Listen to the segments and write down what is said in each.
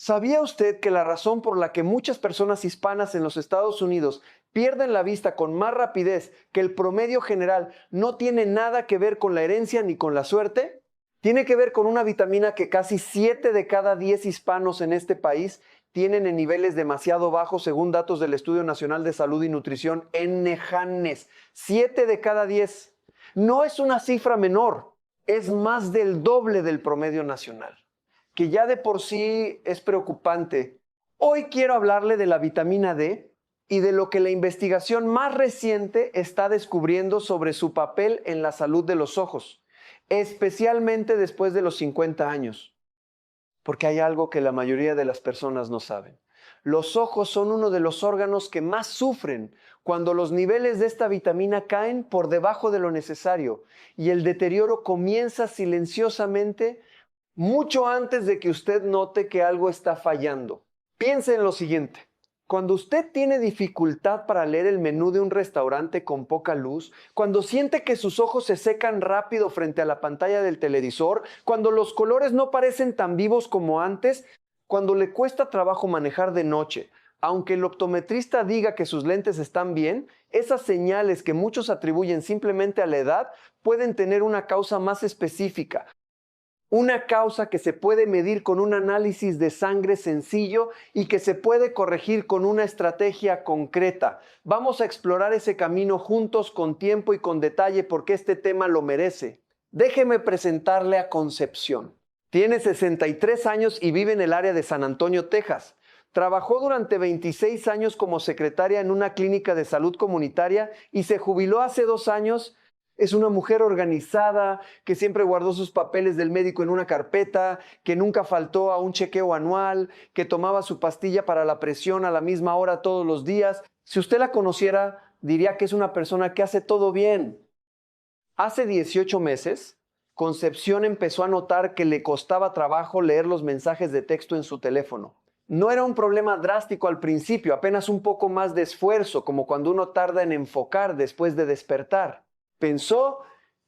¿Sabía usted que la razón por la que muchas personas hispanas en los Estados Unidos pierden la vista con más rapidez que el promedio general no tiene nada que ver con la herencia ni con la suerte? Tiene que ver con una vitamina que casi 7 de cada 10 hispanos en este país tienen en niveles demasiado bajos según datos del Estudio Nacional de Salud y Nutrición en NEJANES. 7 de cada 10. No es una cifra menor, es más del doble del promedio nacional, que ya de por sí es preocupante. Hoy quiero hablarle de la vitamina D y de lo que la investigación más reciente está descubriendo sobre su papel en la salud de los ojos, especialmente después de los 50 años. Porque hay algo que la mayoría de las personas no saben. Los ojos son uno de los órganos que más sufren cuando los niveles de esta vitamina caen por debajo de lo necesario y el deterioro comienza silenciosamente mucho antes de que usted note que algo está fallando. Piense en lo siguiente. Cuando usted tiene dificultad para leer el menú de un restaurante con poca luz, cuando siente que sus ojos se secan rápido frente a la pantalla del televisor, cuando los colores no parecen tan vivos como antes, cuando le cuesta trabajo manejar de noche, aunque el optometrista diga que sus lentes están bien, esas señales que muchos atribuyen simplemente a la edad pueden tener una causa más específica. Una causa que se puede medir con un análisis de sangre sencillo y que se puede corregir con una estrategia concreta. Vamos a explorar ese camino juntos con tiempo y con detalle porque este tema lo merece. Déjeme presentarle a Concepción. Tiene 63 años y vive en el área de San Antonio, Texas. Trabajó durante 26 años como secretaria en una clínica de salud comunitaria y se jubiló hace 2 años. Es una mujer organizada, que siempre guardó sus papeles del médico en una carpeta, que nunca faltó a un chequeo anual, que tomaba su pastilla para la presión a la misma hora todos los días. Si usted la conociera, diría que es una persona que hace todo bien. Hace 18 meses, Concepción empezó a notar que le costaba trabajo leer los mensajes de texto en su teléfono. No era un problema drástico al principio, apenas un poco más de esfuerzo, como cuando uno tarda en enfocar después de despertar. Pensó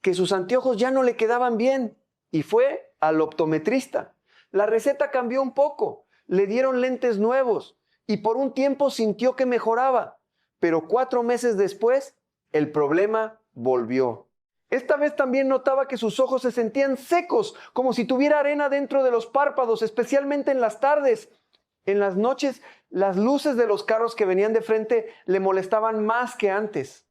que sus anteojos ya no le quedaban bien y fue al optometrista. La receta cambió un poco, le dieron lentes nuevos y por un tiempo sintió que mejoraba, pero 4 meses después el problema volvió. Esta vez también notaba que sus ojos se sentían secos, como si tuviera arena dentro de los párpados, especialmente en las tardes. En las noches, las luces de los carros que venían de frente le molestaban más que antes.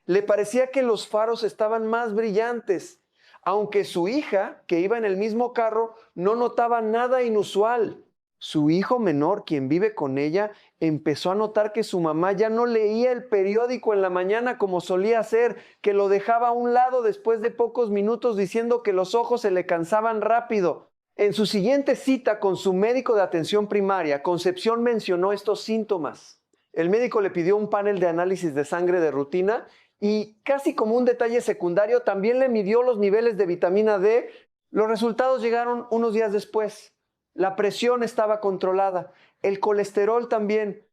Le parecía que los faros estaban más brillantes, aunque su hija, que iba en el mismo carro, no notaba nada inusual. Su hijo menor, quien vive con ella, empezó a notar que su mamá ya no leía el periódico en la mañana como solía hacer, que lo dejaba a un lado después de pocos minutos diciendo que los ojos se le cansaban rápido. En su siguiente cita con su médico de atención primaria, Concepción mencionó estos síntomas. El médico le pidió un panel de análisis de sangre de rutina y casi como un detalle secundario también le midió los niveles de vitamina D. Los resultados llegaron unos días después. La presión estaba controlada, el colesterol también,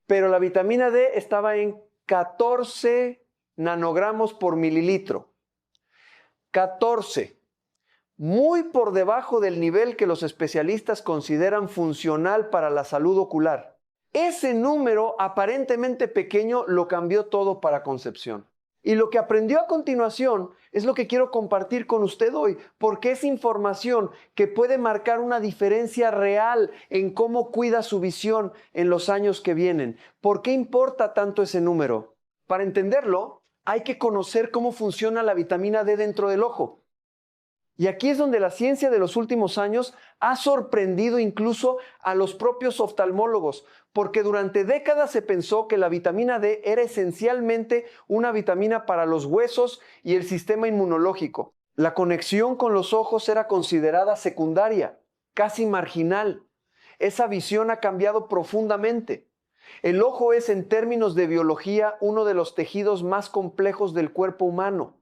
pero la vitamina D estaba en 14 nanogramos por mililitro. 14. Muy por debajo del nivel que los especialistas consideran funcional para la salud ocular. Ese número aparentemente pequeño lo cambió todo para Concepción. Y lo que aprendió a continuación es lo que quiero compartir con usted hoy, porque es información que puede marcar una diferencia real en cómo cuida su visión en los años que vienen. ¿Por qué importa tanto ese número? Para entenderlo, hay que conocer cómo funciona la vitamina D dentro del ojo. Y aquí es donde la ciencia de los últimos años ha sorprendido incluso a los propios oftalmólogos, porque durante décadas se pensó que la vitamina D era esencialmente una vitamina para los huesos y el sistema inmunológico. La conexión con los ojos era considerada secundaria, casi marginal. Esa visión ha cambiado profundamente. El ojo es, en términos de biología, uno de los tejidos más complejos del cuerpo humano.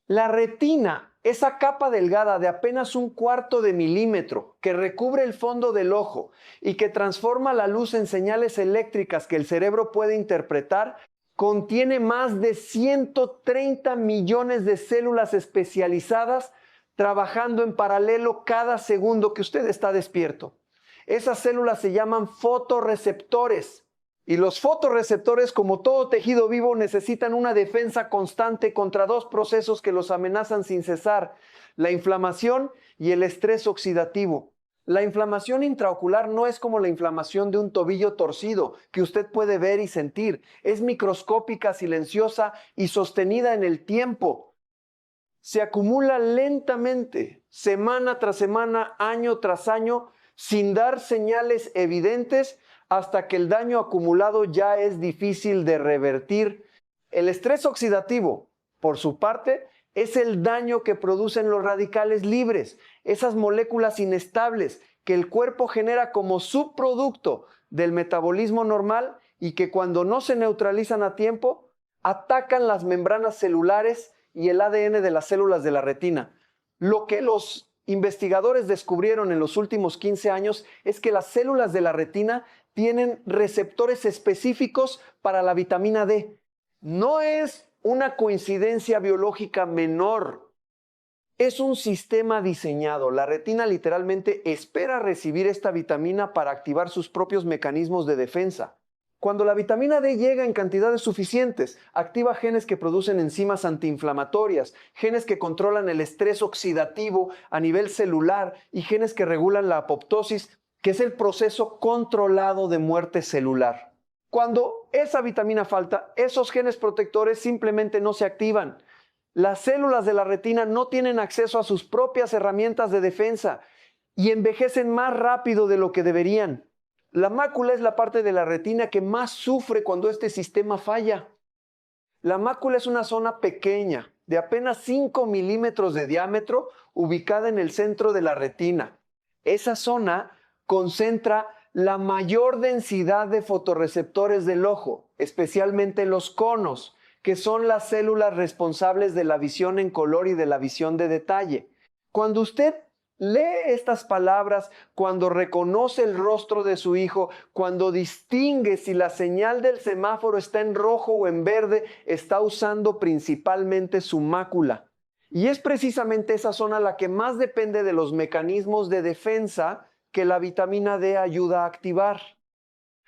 La retina, esa capa delgada de apenas 1/4 de milímetro que recubre el fondo del ojo y que transforma la luz en señales eléctricas que el cerebro puede interpretar, contiene más de 130 millones de células especializadas trabajando en paralelo cada segundo que usted está despierto. Esas células se llaman fotorreceptores. Y los fotorreceptores, como todo tejido vivo, necesitan una defensa constante contra dos procesos que los amenazan sin cesar: la inflamación y el estrés oxidativo. La inflamación intraocular no es como la inflamación de un tobillo torcido que usted puede ver y sentir. Es microscópica, silenciosa y sostenida en el tiempo. Se acumula lentamente, semana tras semana, año tras año, sin dar señales evidentes, hasta que el daño acumulado ya es difícil de revertir. El estrés oxidativo, por su parte, es el daño que producen los radicales libres, esas moléculas inestables que el cuerpo genera como subproducto del metabolismo normal y que cuando no se neutralizan a tiempo, atacan las membranas celulares y el ADN de las células de la retina. Lo que los investigadores descubrieron en los últimos 15 años es que las células de la retina tienen receptores específicos para la vitamina D. No es una coincidencia biológica menor. Es un sistema diseñado. La retina literalmente espera recibir esta vitamina para activar sus propios mecanismos de defensa. Cuando la vitamina D llega en cantidades suficientes, activa genes que producen enzimas antiinflamatorias, genes que controlan el estrés oxidativo a nivel celular y genes que regulan la apoptosis, que es el proceso controlado de muerte celular. Cuando esa vitamina falta, esos genes protectores simplemente no se activan. Las células de la retina no tienen acceso a sus propias herramientas de defensa y envejecen más rápido de lo que deberían. La mácula es la parte de la retina que más sufre cuando este sistema falla. La mácula es una zona pequeña, de apenas 5 milímetros de diámetro, ubicada en el centro de la retina. Esa zona concentra la mayor densidad de fotorreceptores del ojo, especialmente los conos, que son las células responsables de la visión en color y de la visión de detalle. Cuando usted lee estas palabras, cuando reconoce el rostro de su hijo, cuando distingue si la señal del semáforo está en rojo o en verde, está usando principalmente su mácula. Y es precisamente esa zona la que más depende de los mecanismos de defensa que la vitamina D ayuda a activar.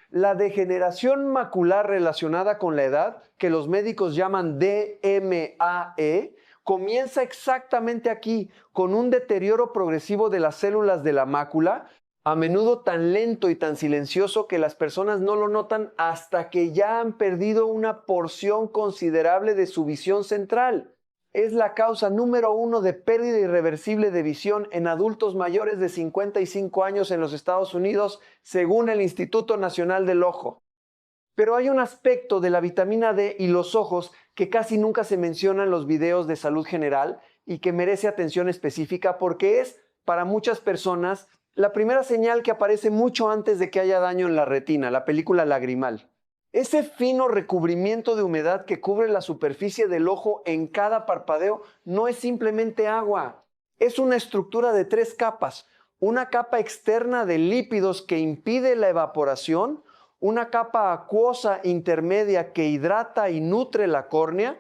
La degeneración macular relacionada con la edad, que los médicos llaman DMAE, comienza exactamente aquí, con un deterioro progresivo de las células de la mácula, a menudo tan lento y tan silencioso que las personas no lo notan hasta que ya han perdido una porción considerable de su visión central. Es la causa número 1 de pérdida irreversible de visión en adultos mayores de 55 años en los Estados Unidos, según el Instituto Nacional del Ojo. Pero hay un aspecto de la vitamina D y los ojos que casi nunca se menciona en los videos de salud general y que merece atención específica porque es, para muchas personas, la primera señal que aparece mucho antes de que haya daño en la retina, la película lagrimal. Ese fino recubrimiento de humedad que cubre la superficie del ojo en cada parpadeo no es simplemente agua. Es una estructura de 3 capas. Una capa externa de lípidos que impide la evaporación, una capa acuosa intermedia que hidrata y nutre la córnea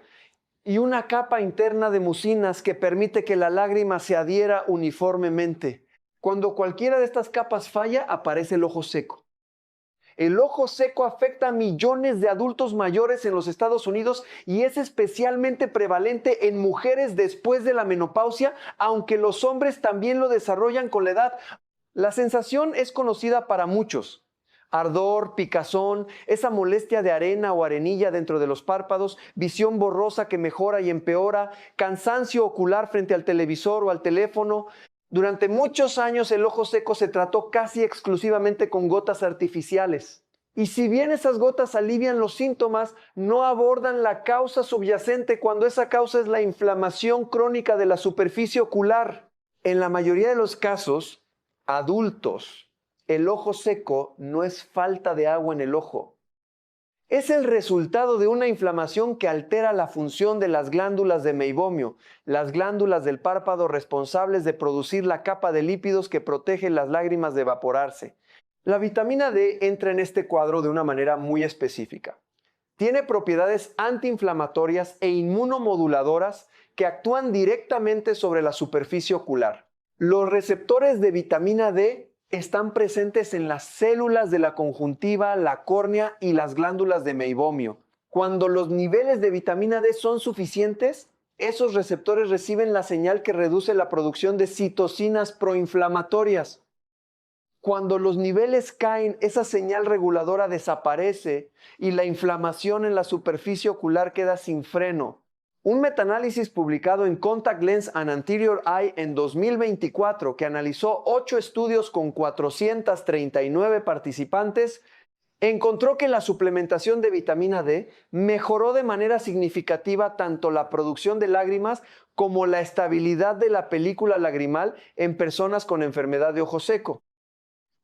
y una capa interna de mucinas que permite que la lágrima se adhiera uniformemente. Cuando cualquiera de estas capas falla, aparece el ojo seco. El ojo seco afecta a millones de adultos mayores en los Estados Unidos y es especialmente prevalente en mujeres después de la menopausia, aunque los hombres también lo desarrollan con la edad. La sensación es conocida para muchos. Ardor, picazón, esa molestia de arena o arenilla dentro de los párpados, visión borrosa que mejora y empeora, cansancio ocular frente al televisor o al teléfono. Durante muchos años el ojo seco se trató casi exclusivamente con gotas artificiales. Y si bien esas gotas alivian los síntomas, no abordan la causa subyacente cuando esa causa es la inflamación crónica de la superficie ocular. En la mayoría de los casos, adultos, el ojo seco no es falta de agua en el ojo. Es el resultado de una inflamación que altera la función de las glándulas de meibomio, las glándulas del párpado responsables de producir la capa de lípidos que protege las lágrimas de evaporarse. La vitamina D entra en este cuadro de una manera muy específica. Tiene propiedades antiinflamatorias e inmunomoduladoras que actúan directamente sobre la superficie ocular. Los receptores de vitamina D están presentes en las células de la conjuntiva, la córnea y las glándulas de meibomio. Cuando los niveles de vitamina D son suficientes, esos receptores reciben la señal que reduce la producción de citocinas proinflamatorias. Cuando los niveles caen, esa señal reguladora desaparece y la inflamación en la superficie ocular queda sin freno. Un metaanálisis publicado en Contact Lens and Anterior Eye en 2024, que analizó 8 estudios con 439 participantes, encontró que la suplementación de vitamina D mejoró de manera significativa tanto la producción de lágrimas como la estabilidad de la película lagrimal en personas con enfermedad de ojo seco.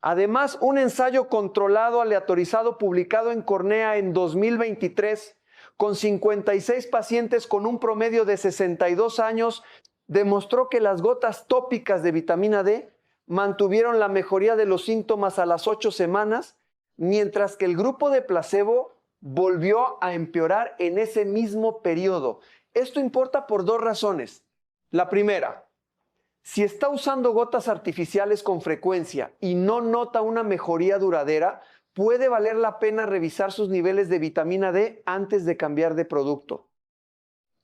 Además, un ensayo controlado aleatorizado publicado en Cornea en 2023 con 56 pacientes con un promedio de 62 años, demostró que las gotas tópicas de vitamina D mantuvieron la mejoría de los síntomas a las 8 semanas, mientras que el grupo de placebo volvió a empeorar en ese mismo periodo. Esto importa por 2 razones. La primera, si está usando gotas artificiales con frecuencia y no nota una mejoría duradera, puede valer la pena revisar sus niveles de vitamina D antes de cambiar de producto.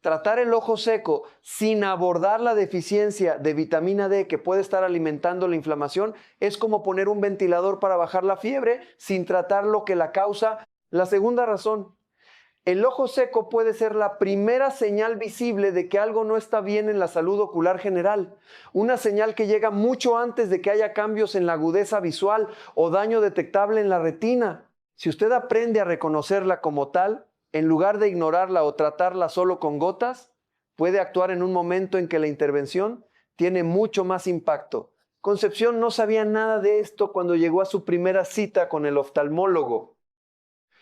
Tratar el ojo seco sin abordar la deficiencia de vitamina D que puede estar alimentando la inflamación es como poner un ventilador para bajar la fiebre sin tratar lo que la causa. La segunda razón, el ojo seco puede ser la primera señal visible de que algo no está bien en la salud ocular general. Una señal que llega mucho antes de que haya cambios en la agudeza visual o daño detectable en la retina. Si usted aprende a reconocerla como tal, en lugar de ignorarla o tratarla solo con gotas, puede actuar en un momento en que la intervención tiene mucho más impacto. Concepción no sabía nada de esto cuando llegó a su primera cita con el oftalmólogo.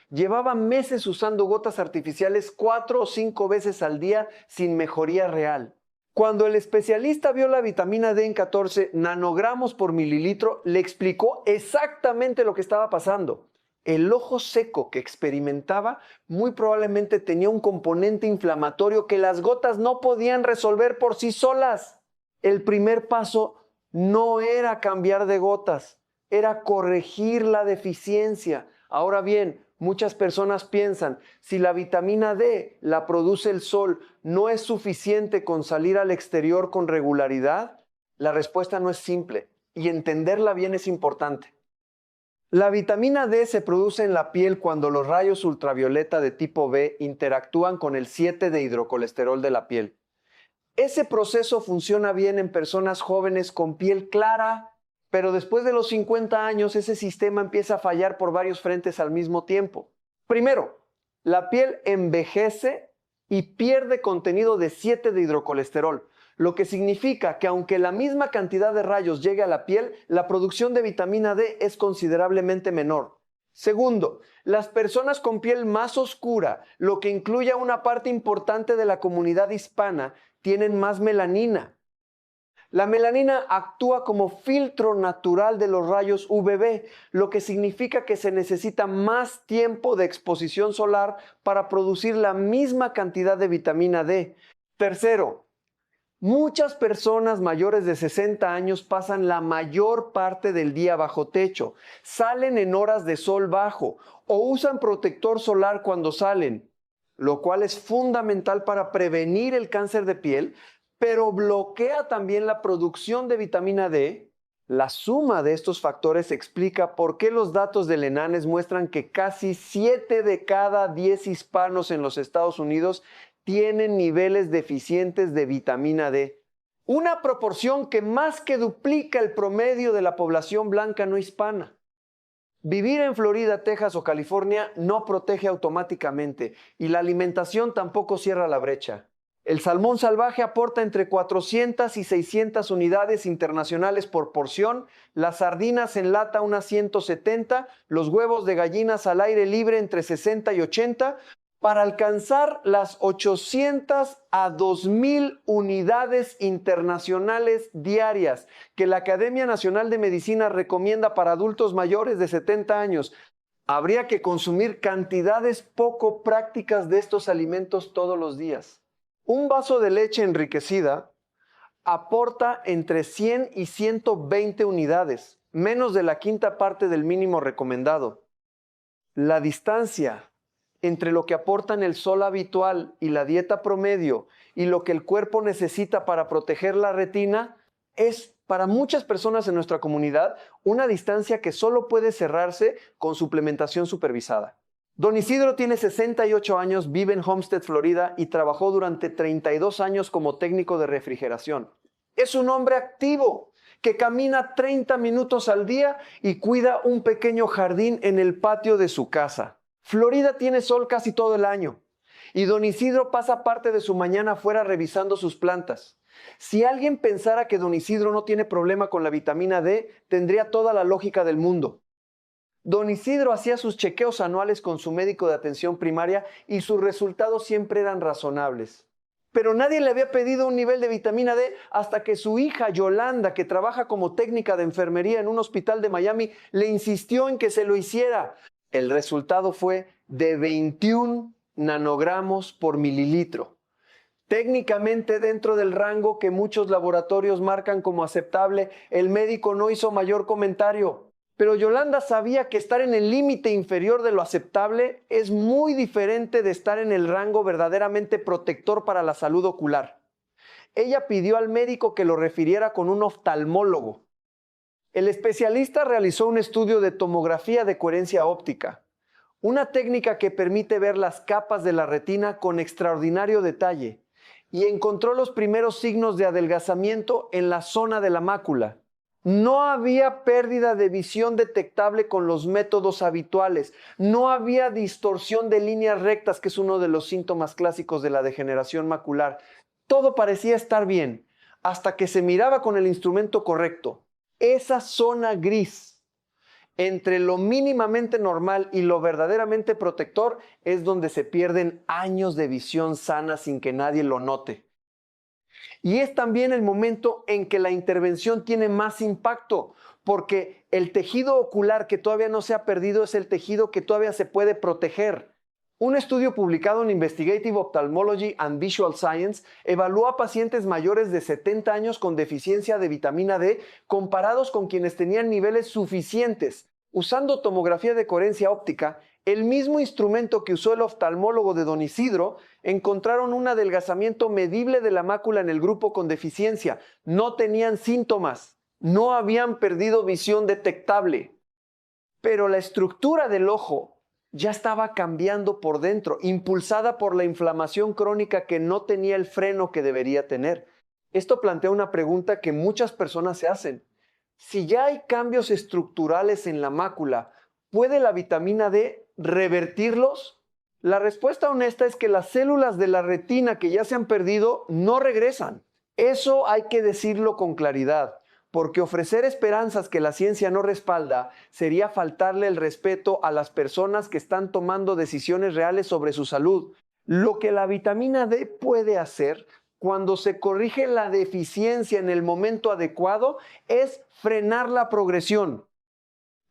Llevaba meses usando gotas artificiales 4 o 5 veces al día sin mejoría real. Cuando el especialista vio la vitamina D en 14 nanogramos por mililitro, le explicó exactamente lo que estaba pasando. El ojo seco que experimentaba muy probablemente tenía un componente inflamatorio que las gotas no podían resolver por sí solas. El primer paso no era cambiar de gotas, era corregir la deficiencia. Ahora bien, muchas personas piensan, si la vitamina D la produce el sol, ¿no es suficiente con salir al exterior con regularidad? La respuesta no es simple y entenderla bien es importante. La vitamina D se produce en la piel cuando los rayos ultravioleta de tipo B interactúan con el 7 hidrocolesterol de la piel. Ese proceso funciona bien en personas jóvenes con piel clara, pero después de los 50 años ese sistema empieza a fallar por varios frentes al mismo tiempo. Primero, la piel envejece y pierde contenido de 7 hidrocolesterol, lo que significa que aunque la misma cantidad de rayos llegue a la piel, la producción de vitamina D es considerablemente menor. Segundo, las personas con piel más oscura, lo que incluye a una parte importante de la comunidad hispana, tienen más melanina. La melanina actúa como filtro natural de los rayos UVB, lo que significa que se necesita más tiempo de exposición solar para producir la misma cantidad de vitamina D. Tercero, muchas personas mayores de 60 años pasan la mayor parte del día bajo techo, salen en horas de sol bajo o usan protector solar cuando salen, lo cual es fundamental para prevenir el cáncer de piel, pero bloquea también la producción de vitamina D. La suma de estos factores explica por qué los datos del ENANES muestran que casi 7 de cada 10 hispanos en los Estados Unidos tienen niveles deficientes de vitamina D. Una proporción que más que duplica el promedio de la población blanca no hispana. Vivir en Florida, Texas o California no protege automáticamente y la alimentación tampoco cierra la brecha. El salmón salvaje aporta entre 400 y 600 unidades internacionales por porción, las sardinas en lata unas 170, los huevos de gallinas al aire libre entre 60 y 80, para alcanzar las 800 a 2000 unidades internacionales diarias que la Academia Nacional de Medicina recomienda para adultos mayores de 70 años. Habría que consumir cantidades poco prácticas de estos alimentos todos los días. Un vaso de leche enriquecida aporta entre 100 y 120 unidades, menos de la quinta parte del mínimo recomendado. La distancia entre lo que aportan el sol habitual y la dieta promedio y lo que el cuerpo necesita para proteger la retina es, para muchas personas en nuestra comunidad, una distancia que solo puede cerrarse con suplementación supervisada. Don Isidro tiene 68 años, vive en Homestead, Florida, y trabajó durante 32 años como técnico de refrigeración. Es un hombre activo que camina 30 minutos al día y cuida un pequeño jardín en el patio de su casa. Florida tiene sol casi todo el año y don Isidro pasa parte de su mañana afuera revisando sus plantas. Si alguien pensara que don Isidro no tiene problema con la vitamina D, tendría toda la lógica del mundo. Don Isidro hacía sus chequeos anuales con su médico de atención primaria y sus resultados siempre eran razonables. Pero nadie le había pedido un nivel de vitamina D hasta que su hija Yolanda, que trabaja como técnica de enfermería en un hospital de Miami, le insistió en que se lo hiciera. El resultado fue de 21 nanogramos por mililitro. Técnicamente dentro del rango que muchos laboratorios marcan como aceptable, el médico no hizo mayor comentario. Pero Yolanda sabía que estar en el límite inferior de lo aceptable es muy diferente de estar en el rango verdaderamente protector para la salud ocular. Ella pidió al médico que lo refiriera con un oftalmólogo. El especialista realizó un estudio de tomografía de coherencia óptica, una técnica que permite ver las capas de la retina con extraordinario detalle, y encontró los primeros signos de adelgazamiento en la zona de la mácula. No había pérdida de visión detectable con los métodos habituales. No había distorsión de líneas rectas, que es uno de los síntomas clásicos de la degeneración macular. Todo parecía estar bien, hasta que se miraba con el instrumento correcto. Esa zona gris entre lo mínimamente normal y lo verdaderamente protector es donde se pierden años de visión sana sin que nadie lo note. Y es también el momento en que la intervención tiene más impacto, porque el tejido ocular que todavía no se ha perdido es el tejido que todavía se puede proteger. Un estudio publicado en Investigative Ophthalmology and Visual Science evaluó a pacientes mayores de 70 años con deficiencia de vitamina D comparados con quienes tenían niveles suficientes. Usando tomografía de coherencia óptica, el mismo instrumento que usó el oftalmólogo de don Isidro, encontraron un adelgazamiento medible de la mácula en el grupo con deficiencia. No tenían síntomas, no habían perdido visión detectable. Pero la estructura del ojo ya estaba cambiando por dentro, impulsada por la inflamación crónica que no tenía el freno que debería tener. Esto plantea una pregunta que muchas personas se hacen. Si ya hay cambios estructurales en la mácula, ¿puede la vitamina D revertirlos? La respuesta honesta es que las células de la retina que ya se han perdido no regresan. Eso hay que decirlo con claridad, porque ofrecer esperanzas que la ciencia no respalda sería faltarle el respeto a las personas que están tomando decisiones reales sobre su salud. Lo que la vitamina D puede hacer cuando se corrige la deficiencia en el momento adecuado es frenar la progresión.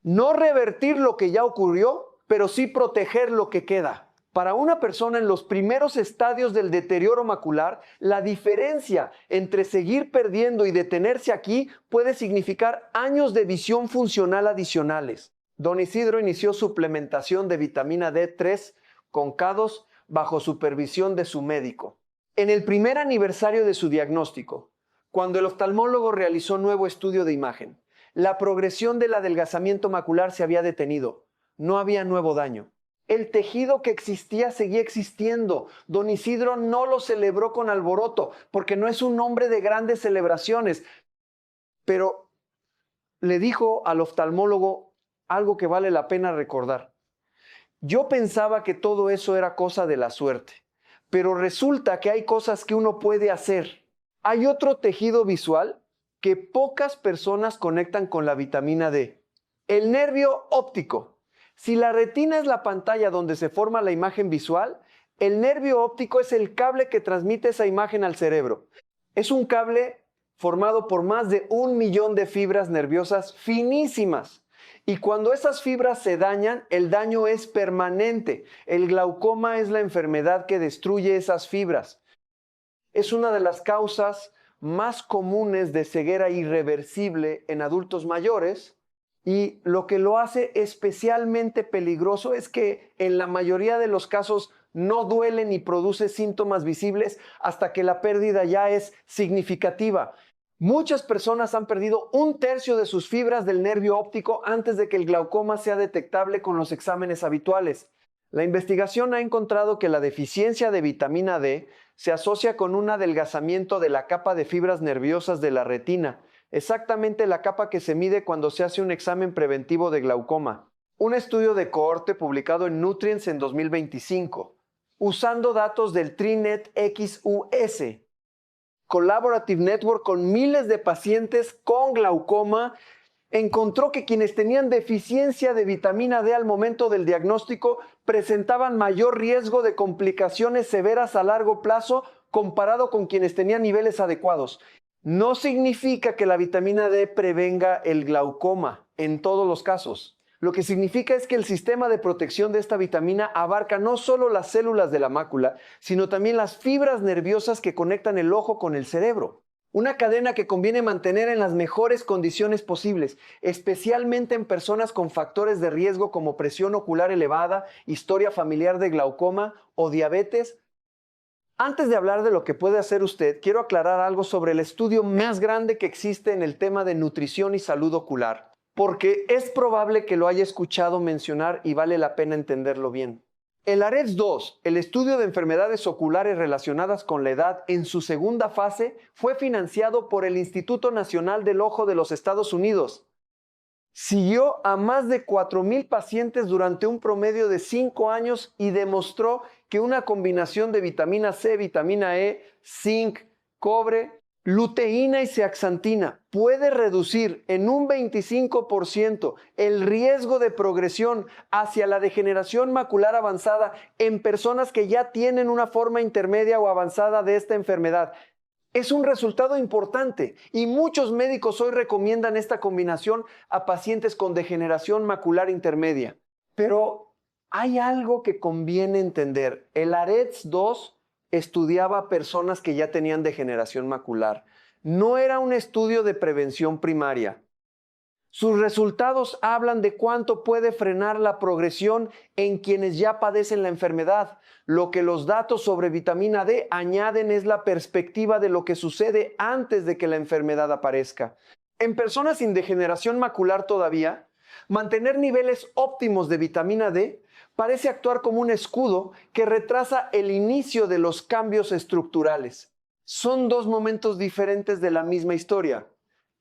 No revertir lo que ya ocurrió, pero sí proteger lo que queda. Para una persona en los primeros estadios del deterioro macular, la diferencia entre seguir perdiendo y detenerse aquí puede significar años de visión funcional adicionales. Don Isidro inició suplementación de vitamina D3 con K2 bajo supervisión de su médico. En el primer aniversario de su diagnóstico, cuando el oftalmólogo realizó nuevo estudio de imagen, la progresión del adelgazamiento macular se había detenido. No había nuevo daño. El tejido que existía seguía existiendo. Don Isidro no lo celebró con alboroto, porque no es un hombre de grandes celebraciones. Pero le dijo al oftalmólogo algo que vale la pena recordar. Yo pensaba que todo eso era cosa de la suerte, pero resulta que hay cosas que uno puede hacer. Hay otro tejido visual que pocas personas conectan con la vitamina D. El nervio óptico. Si la retina es la pantalla donde se forma la imagen visual, el nervio óptico es el cable que transmite esa imagen al cerebro. Es un cable formado por más de 1 millón de fibras nerviosas finísimas. Y cuando esas fibras se dañan, el daño es permanente. El glaucoma es la enfermedad que destruye esas fibras. Es una de las causas más comunes de ceguera irreversible en adultos mayores Y lo que lo hace especialmente peligroso es que en la mayoría de los casos no duele ni produce síntomas visibles hasta que la pérdida ya es significativa. Muchas personas han perdido 1/3 de sus fibras del nervio óptico antes de que el glaucoma sea detectable con los exámenes habituales. La investigación ha encontrado que la deficiencia de vitamina D se asocia con un adelgazamiento de la capa de fibras nerviosas de la retina, exactamente la capa que se mide cuando se hace un examen preventivo de glaucoma. Un estudio de cohorte publicado en Nutrients en 2025, usando datos del TriNet XUS, Collaborative Network con miles de pacientes con glaucoma, encontró que quienes tenían deficiencia de vitamina D al momento del diagnóstico presentaban mayor riesgo de complicaciones severas a largo plazo comparado con quienes tenían niveles adecuados. No significa que la vitamina D prevenga el glaucoma en todos los casos. Lo que significa es que el sistema de protección de esta vitamina abarca no solo las células de la mácula, sino también las fibras nerviosas que conectan el ojo con el cerebro. Una cadena que conviene mantener en las mejores condiciones posibles, especialmente en personas con factores de riesgo como presión ocular elevada, historia familiar de glaucoma o diabetes. Antes de hablar de lo que puede hacer usted, quiero aclarar algo sobre el estudio más grande que existe en el tema de nutrición y salud ocular, porque es probable que lo haya escuchado mencionar y vale la pena entenderlo bien. El AREDS-2, el estudio de enfermedades oculares relacionadas con la edad en su segunda fase, fue financiado por el Instituto Nacional del Ojo de los Estados Unidos. Siguió a más de 4,000 pacientes durante un promedio de 5 años y demostró que una combinación de vitamina C, vitamina E, zinc, cobre, luteína y zeaxantina puede reducir en un 25% el riesgo de progresión hacia la degeneración macular avanzada en personas que ya tienen una forma intermedia o avanzada de esta enfermedad. Es un resultado importante y muchos médicos hoy recomiendan esta combinación a pacientes con degeneración macular intermedia. Pero hay algo que conviene entender. El AREDS-2 estudiaba a personas que ya tenían degeneración macular. No era un estudio de prevención primaria. Sus resultados hablan de cuánto puede frenar la progresión en quienes ya padecen la enfermedad. Lo que los datos sobre vitamina D añaden es la perspectiva de lo que sucede antes de que la enfermedad aparezca. En personas sin degeneración macular todavía, mantener niveles óptimos de vitamina D parece actuar como un escudo que retrasa el inicio de los cambios estructurales. Son dos momentos diferentes de la misma historia.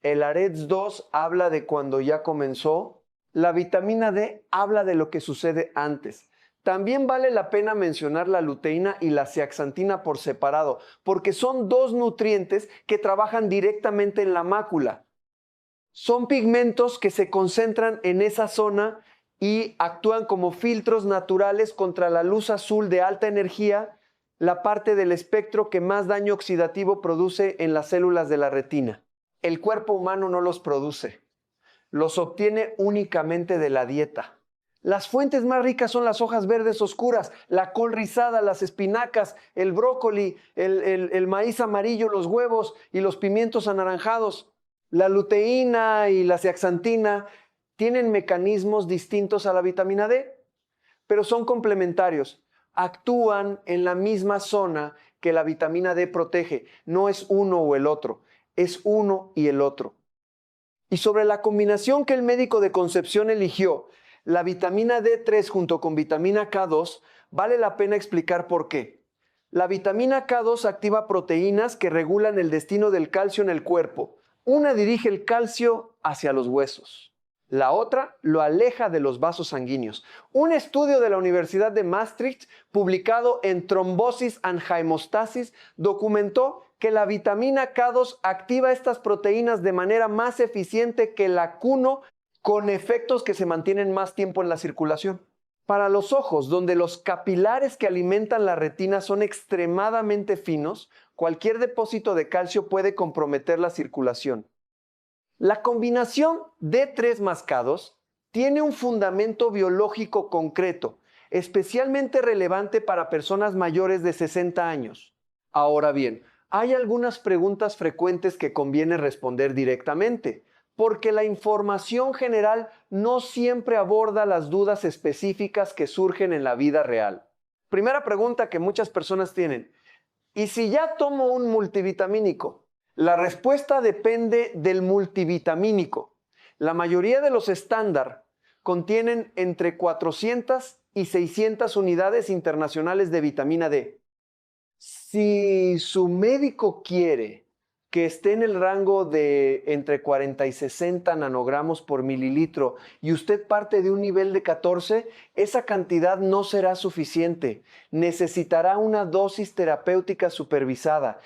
El AREDS-2 habla de cuando ya comenzó. La vitamina D habla de lo que sucede antes. También vale la pena mencionar la luteína y la zeaxantina por separado, porque son dos nutrientes que trabajan directamente en la mácula. Son pigmentos que se concentran en esa zona y actúan como filtros naturales contra la luz azul de alta energía, la parte del espectro que más daño oxidativo produce en las células de la retina. El cuerpo humano no los produce, los obtiene únicamente de la dieta. Las fuentes más ricas son las hojas verdes oscuras, la col rizada, las espinacas, el brócoli, el maíz amarillo, los huevos y los pimientos anaranjados. La luteína y la zeaxantina tienen mecanismos distintos a la vitamina D, pero son complementarios. Actúan en la misma zona que la vitamina D protege, no es uno o el otro. Es uno y el otro. Y sobre la combinación que el médico de Concepción eligió, la vitamina D3 junto con vitamina K2, vale la pena explicar por qué. La vitamina K2 activa proteínas que regulan el destino del calcio en el cuerpo. Una dirige el calcio hacia los huesos. La otra lo aleja de los vasos sanguíneos. Un estudio de la Universidad de Maastricht, publicado en Thrombosis and Hemostasis, documentó que la vitamina K2 activa estas proteínas de manera más eficiente que la Q1, con efectos que se mantienen más tiempo en la circulación. Para los ojos, donde los capilares que alimentan la retina son extremadamente finos, cualquier depósito de calcio puede comprometer la circulación. La combinación D3 más K2 tiene un fundamento biológico concreto, especialmente relevante para personas mayores de 60 años. Ahora bien, hay algunas preguntas frecuentes que conviene responder directamente. porque la información general no siempre aborda las dudas específicas que surgen en la vida real. Primera pregunta que muchas personas tienen: ¿y si ya tomo un multivitamínico? La respuesta depende del multivitamínico. La mayoría de los estándar contienen entre 400 y 600 unidades internacionales de vitamina D. Si su médico quiere que esté en el rango de entre 40 y 60 nanogramos por mililitro y usted parte de un nivel de 14, esa cantidad no será suficiente. Necesitará una dosis terapéutica supervisada.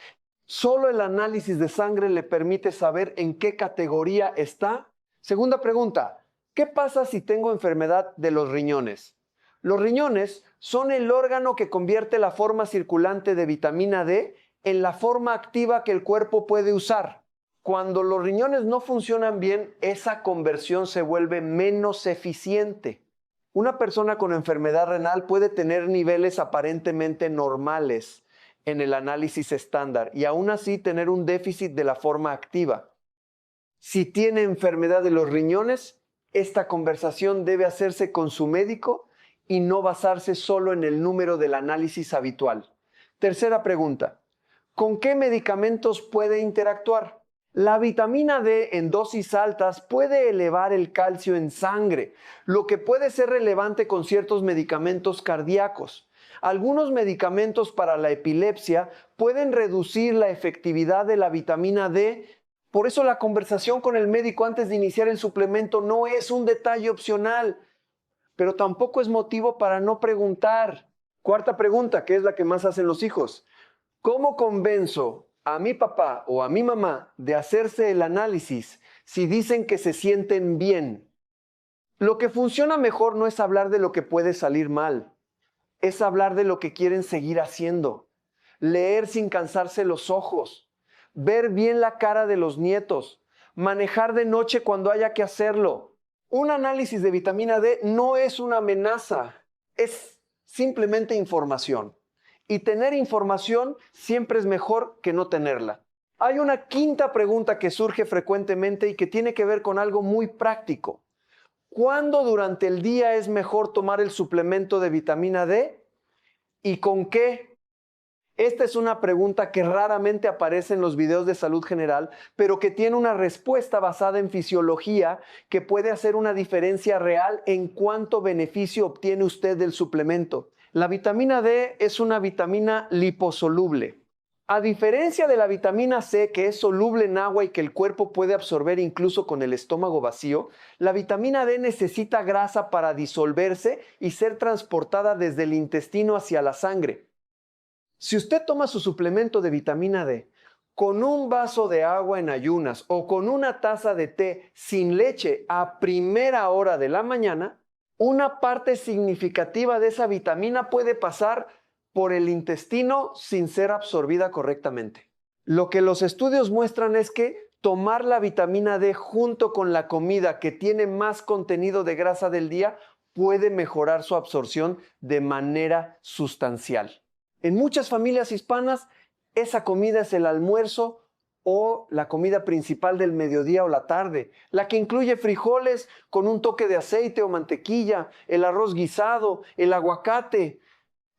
Solo el análisis de sangre le permite saber en qué categoría está. Segunda pregunta: ¿qué pasa si tengo enfermedad de los riñones? Los riñones son el órgano que convierte la forma circulante de vitamina D en la forma activa que el cuerpo puede usar. Cuando los riñones no funcionan bien, esa conversión se vuelve menos eficiente. Una persona con enfermedad renal puede tener niveles aparentemente normales en el análisis estándar y aún así tener un déficit de la forma activa. Si tiene enfermedad de los riñones, esta conversación debe hacerse con su médico y no basarse solo en el número del análisis habitual. Tercera pregunta: ¿con qué medicamentos puede interactuar? La vitamina D en dosis altas puede elevar el calcio en sangre, lo que puede ser relevante con ciertos medicamentos cardíacos. Algunos medicamentos para la epilepsia pueden reducir la efectividad de la vitamina D. Por eso la conversación con el médico antes de iniciar el suplemento no es un detalle opcional, pero tampoco es motivo para no preguntar. Cuarta pregunta, que es la que más hacen los hijos: ¿cómo convenzo a mi papá o a mi mamá de hacerse el análisis si dicen que se sienten bien? Lo que funciona mejor no es hablar de lo que puede salir mal, es hablar de lo que quieren seguir haciendo. Leer sin cansarse los ojos, ver bien la cara de los nietos, manejar de noche cuando haya que hacerlo. Un análisis de vitamina D no es una amenaza, es simplemente información. Y tener información siempre es mejor que no tenerla. Hay una quinta pregunta que surge frecuentemente y que tiene que ver con algo muy práctico. ¿Cuándo durante el día es mejor tomar el suplemento de vitamina D? ¿Y con qué? Esta es una pregunta que raramente aparece en los videos de salud general, pero que tiene una respuesta basada en fisiología que puede hacer una diferencia real en cuánto beneficio obtiene usted del suplemento. La vitamina D es una vitamina liposoluble. A diferencia de la vitamina C, que es soluble en agua y que el cuerpo puede absorber incluso con el estómago vacío, la vitamina D necesita grasa para disolverse y ser transportada desde el intestino hacia la sangre. Si usted toma su suplemento de vitamina D con un vaso de agua en ayunas o con una taza de té sin leche a primera hora de la mañana, una parte significativa de esa vitamina puede pasar por el intestino sin ser absorbida correctamente. Lo que los estudios muestran es que tomar la vitamina D junto con la comida que tiene más contenido de grasa del día puede mejorar su absorción de manera sustancial. En muchas familias hispanas, esa comida es el almuerzo o la comida principal del mediodía o la tarde, la que incluye frijoles con un toque de aceite o mantequilla, el arroz guisado, el aguacate,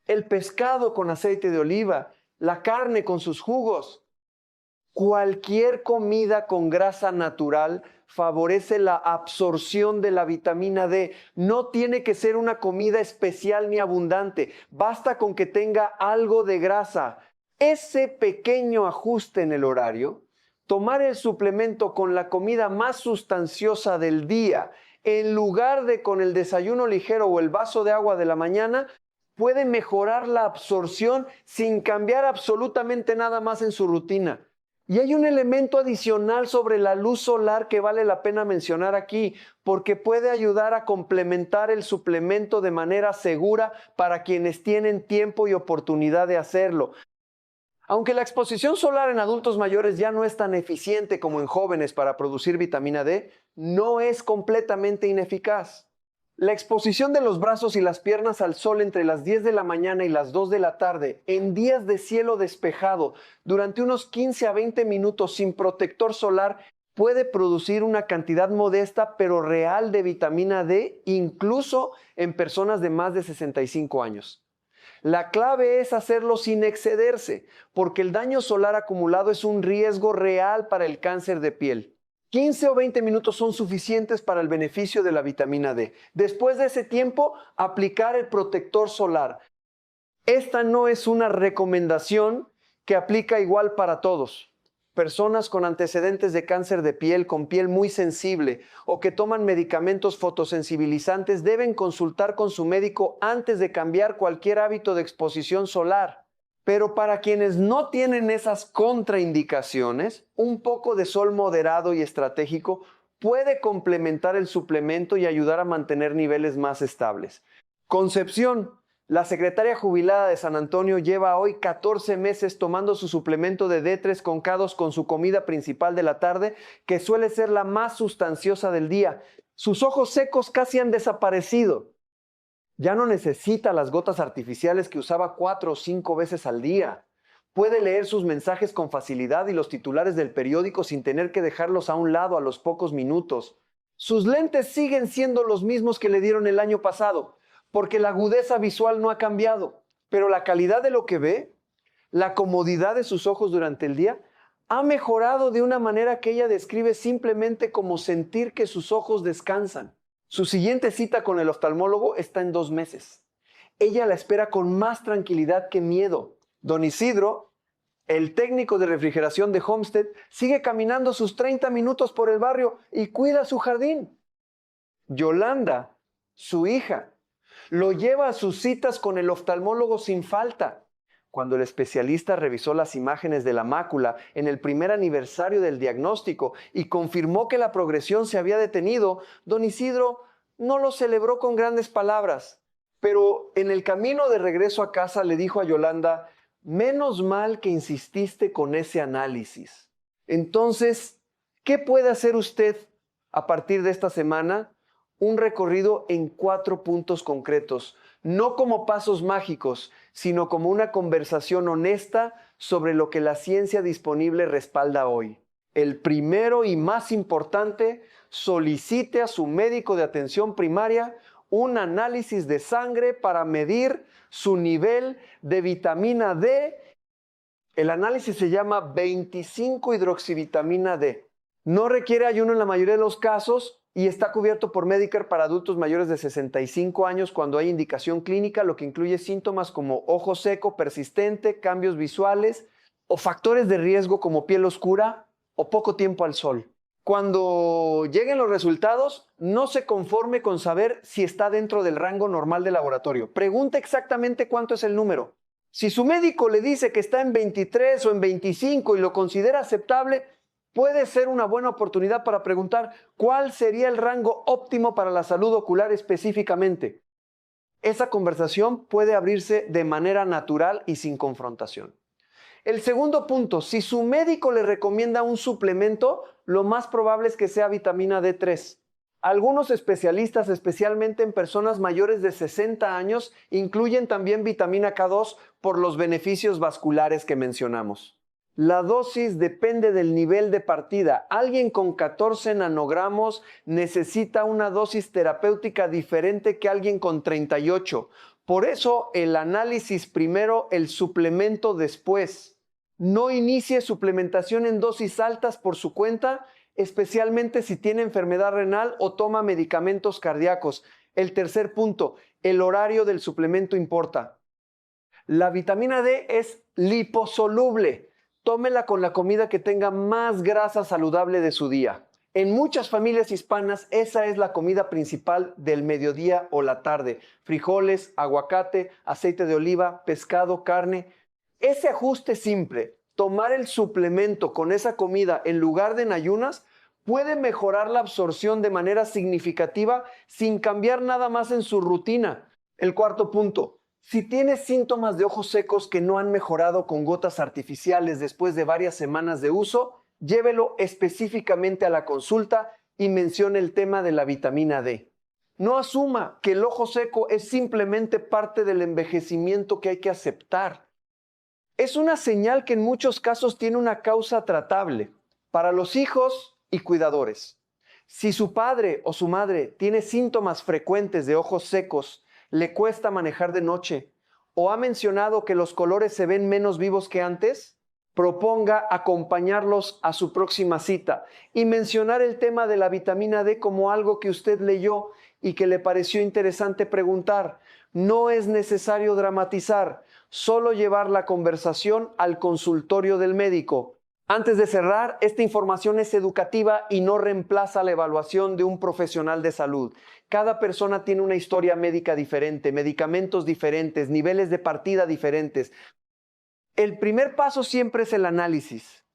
el pescado con aceite de oliva, la carne con sus jugos. Cualquier comida con grasa natural favorece la absorción de la vitamina D. No tiene que ser una comida especial ni abundante. Basta con que tenga algo de grasa. Ese pequeño ajuste en el horario, tomar el suplemento con la comida más sustanciosa del día, en lugar de con el desayuno ligero o el vaso de agua de la mañana, puede mejorar la absorción sin cambiar absolutamente nada más en su rutina. Y hay un elemento adicional sobre la luz solar que vale la pena mencionar aquí, porque puede ayudar a complementar el suplemento de manera segura para quienes tienen tiempo y oportunidad de hacerlo. Aunque la exposición solar en adultos mayores ya no es tan eficiente como en jóvenes para producir vitamina D, no es completamente ineficaz. La exposición de los brazos y las piernas al sol entre las 10 de la mañana y las 2 de la tarde, en días de cielo despejado, durante unos 15 a 20 minutos sin protector solar, puede producir una cantidad modesta pero real de vitamina D, incluso en personas de más de 65 años. La clave es hacerlo sin excederse, porque el daño solar acumulado es un riesgo real para el cáncer de piel. 15 o 20 minutos son suficientes para el beneficio de la vitamina D. Después de ese tiempo, aplicar el protector solar. Esta no es una recomendación que aplica igual para todos. Personas con antecedentes de cáncer de piel, con piel muy sensible o que toman medicamentos fotosensibilizantes deben consultar con su médico antes de cambiar cualquier hábito de exposición solar. Pero para quienes no tienen esas contraindicaciones, un poco de sol moderado y estratégico puede complementar el suplemento y ayudar a mantener niveles más estables. Concepción. La secretaria jubilada de San Antonio lleva hoy 14 meses tomando su suplemento de D3 con K2 con su comida principal de la tarde, que suele ser la más sustanciosa del día. Sus ojos secos casi han desaparecido. Ya no necesita las gotas artificiales que usaba 4 o 5 veces al día. Puede leer sus mensajes con facilidad y los titulares del periódico sin tener que dejarlos a un lado a los pocos minutos. Sus lentes siguen siendo los mismos que le dieron el año pasado, porque la agudeza visual no ha cambiado, pero la calidad de lo que ve, la comodidad de sus ojos durante el día, ha mejorado de una manera que ella describe simplemente como sentir que sus ojos descansan. Su siguiente cita con el oftalmólogo está en 2 meses. Ella la espera con más tranquilidad que miedo. Don Isidro, el técnico de refrigeración de Homestead, sigue caminando sus 30 minutos por el barrio y cuida su jardín. Yolanda, su hija, lo lleva a sus citas con el oftalmólogo sin falta. Cuando el especialista revisó las imágenes de la mácula en el primer aniversario del diagnóstico y confirmó que la progresión se había detenido, don Isidro no lo celebró con grandes palabras. Pero en el camino de regreso a casa le dijo a Yolanda: menos mal que insististe con ese análisis. Entonces, ¿qué puede hacer usted a partir de esta semana? Un recorrido en 4 puntos concretos, no como pasos mágicos, sino como una conversación honesta sobre lo que la ciencia disponible respalda hoy. El primero y más importante, solicite a su médico de atención primaria un análisis de sangre para medir su nivel de vitamina D. El análisis se llama 25-hidroxivitamina D. No requiere ayuno en la mayoría de los casos y está cubierto por Medicare para adultos mayores de 65 años cuando hay indicación clínica, lo que incluye síntomas como ojo seco persistente, cambios visuales o factores de riesgo como piel oscura o poco tiempo al sol. Cuando lleguen los resultados, no se conforme con saber si está dentro del rango normal de laboratorio. Pregunte exactamente cuánto es el número. Si su médico le dice que está en 23 o en 25 y lo considera aceptable, puede ser una buena oportunidad para preguntar cuál sería el rango óptimo para la salud ocular específicamente. Esa conversación puede abrirse de manera natural y sin confrontación. El segundo punto, si su médico le recomienda un suplemento, lo más probable es que sea vitamina D3. Algunos especialistas, especialmente en personas mayores de 60 años, incluyen también vitamina K2 por los beneficios vasculares que mencionamos. La dosis depende del nivel de partida. Alguien con 14 nanogramos necesita una dosis terapéutica diferente que alguien con 38. Por eso el análisis primero, el suplemento después. No inicie suplementación en dosis altas por su cuenta, especialmente si tiene enfermedad renal o toma medicamentos cardíacos. El tercer punto, el horario del suplemento importa. La vitamina D es liposoluble. Tómela con la comida que tenga más grasa saludable de su día. En muchas familias hispanas, esa es la comida principal del mediodía o la tarde. Frijoles, aguacate, aceite de oliva, pescado, carne. Ese ajuste simple, tomar el suplemento con esa comida en lugar de en ayunas, puede mejorar la absorción de manera significativa sin cambiar nada más en su rutina. El cuarto punto. Si tiene síntomas de ojos secos que no han mejorado con gotas artificiales después de varias semanas de uso, llévelo específicamente a la consulta y mencione el tema de la vitamina D. No asuma que el ojo seco es simplemente parte del envejecimiento que hay que aceptar. Es una señal que en muchos casos tiene una causa tratable. Para los hijos, y cuidadores. Si su padre o su madre tiene síntomas frecuentes de ojos secos, le cuesta manejar de noche o ha mencionado que los colores se ven menos vivos que antes, proponga acompañarlos a su próxima cita y mencionar el tema de la vitamina D como algo que usted leyó y que le pareció interesante preguntar. No es necesario dramatizar, solo llevar la conversación al consultorio del médico. Antes de cerrar, esta información es educativa y no reemplaza la evaluación de un profesional de salud. Cada persona tiene una historia médica diferente, medicamentos diferentes, niveles de partida diferentes. El primer paso siempre es el análisis.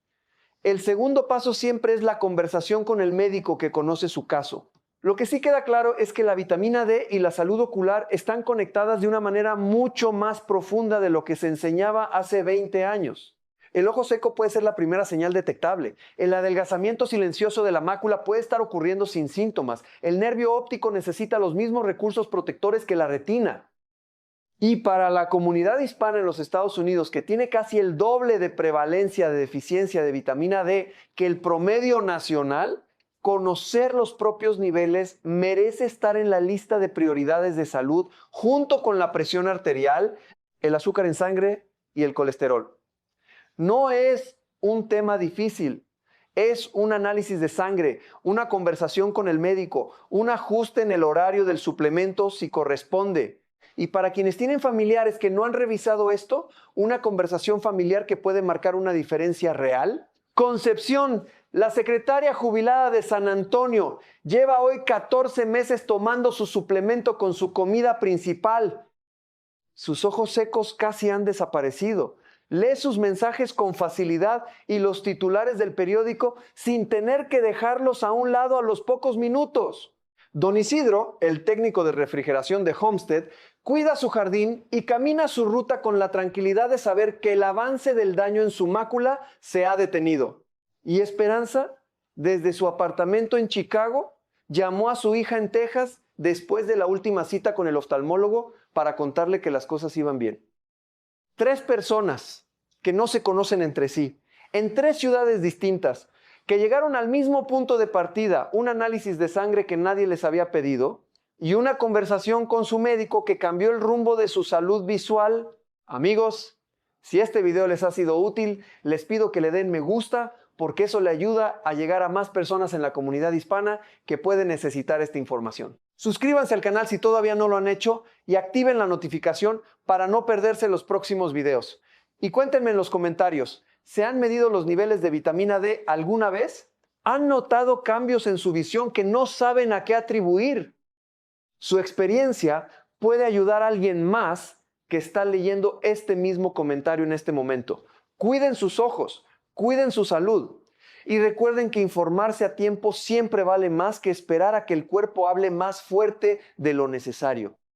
El segundo paso siempre es la conversación con el médico que conoce su caso. Lo que sí queda claro es que la vitamina D y la salud ocular están conectadas de una manera mucho más profunda de lo que se enseñaba hace 20 años. El ojo seco puede ser la primera señal detectable. El adelgazamiento silencioso de la mácula puede estar ocurriendo sin síntomas. El nervio óptico necesita los mismos recursos protectores que la retina. Y para la comunidad hispana en los Estados Unidos, que tiene casi el doble de prevalencia de deficiencia de vitamina D que el promedio nacional, conocer los propios niveles merece estar en la lista de prioridades de salud junto con la presión arterial, el azúcar en sangre y el colesterol. No es un tema difícil, es un análisis de sangre, una conversación con el médico, un ajuste en el horario del suplemento si corresponde. Y para quienes tienen familiares que no han revisado esto, una conversación familiar que puede marcar una diferencia real. Concepción, la secretaria jubilada de San Antonio, lleva hoy 14 meses tomando su suplemento con su comida principal. Sus ojos secos casi han desaparecido. Lee sus mensajes con facilidad y los titulares del periódico sin tener que dejarlos a un lado a los pocos minutos. Don Isidro, el técnico de refrigeración de Homestead, cuida su jardín y camina su ruta con la tranquilidad de saber que el avance del daño en su mácula se ha detenido. Y Esperanza, desde su apartamento en Chicago, llamó a su hija en Texas después de la última cita con el oftalmólogo para contarle que las cosas iban bien. 3 personas que no se conocen entre sí, en 3 ciudades distintas, que llegaron al mismo punto de partida, un análisis de sangre que nadie les había pedido y una conversación con su médico que cambió el rumbo de su salud visual. Amigos, si este video les ha sido útil, les pido que le den me gusta porque eso le ayuda a llegar a más personas en la comunidad hispana que pueden necesitar esta información. Suscríbanse al canal si todavía no lo han hecho y activen la notificación para no perderse los próximos videos. Y cuéntenme en los comentarios, ¿se han medido los niveles de vitamina D alguna vez? ¿Han notado cambios en su visión que no saben a qué atribuir? Su experiencia puede ayudar a alguien más que está leyendo este mismo comentario en este momento. Cuiden sus ojos, cuiden su salud. Y recuerden que informarse a tiempo siempre vale más que esperar a que el cuerpo hable más fuerte de lo necesario.